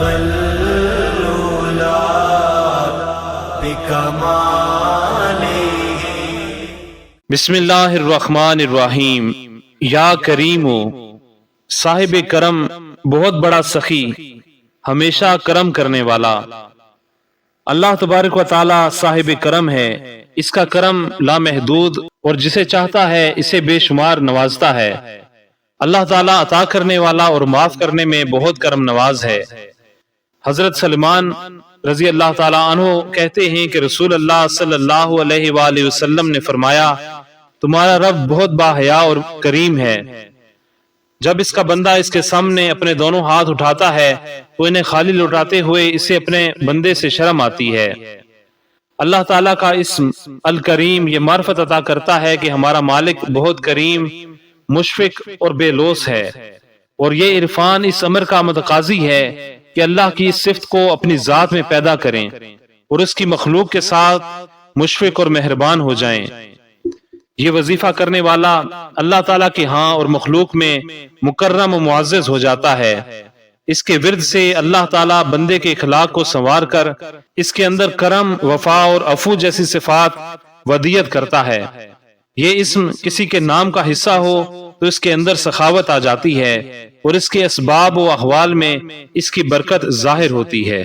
الأولى بكماله. بسم اللہ الرحمن الرحیم. یا کریم، صاحب کرم، بہت بڑا سخی، ہمیشہ کرم کرنے والا. اللہ تبارک و تعالی صاحب کرم ہے. اس کا کرم لامحدود اور جسے چاہتا ہے اسے بے شمار نوازتا ہے. اللہ تعالیٰ عطا کرنے والا اور معاف کرنے میں بہت کرم نواز ہے. حضرت سلمان رضی اللہ تعالیٰ عنہ کہتے ہیں کہ رسول اللہ صلی اللہ علیہ وآلہ وسلم نے فرمایا، تمہارا رب بہت باحیا اور کریم ہے. جب اس کا بندہ اس کے سامنے اپنے دونوں ہاتھ اٹھاتا ہے تو انہیں خالی لوٹاتے ہوئے اسے اپنے بندے سے شرم آتی ہے. اللہ تعالیٰ کا اسم الکریم یہ معرفت عطا کرتا ہے کہ ہمارا مالک بہت کریم، مشفق اور بے لوث ہے. اور یہ عرفان اس امر کا متقاضی ہے کہ اللہ کی اس صفت کو اپنی ذات میں پیدا کریں اور اس کی مخلوق کے ساتھ مشفق اور مہربان ہو جائیں. یہ وظیفہ کرنے والا اللہ تعالیٰ کے ہاں اور مخلوق میں مکرم و معزز ہو جاتا ہے. اس کے ورد سے اللہ تعالیٰ بندے کے اخلاق کو سنوار کر اس کے اندر کرم، وفا اور عفو جیسی صفات ودیت کرتا ہے. یہ اسم کسی کے نام کا حصہ ہو تو اس کے اندر سخاوت آ جاتی ہے اور اس کے اسباب و احوال میں اس کی برکت ظاہر ہوتی ہے.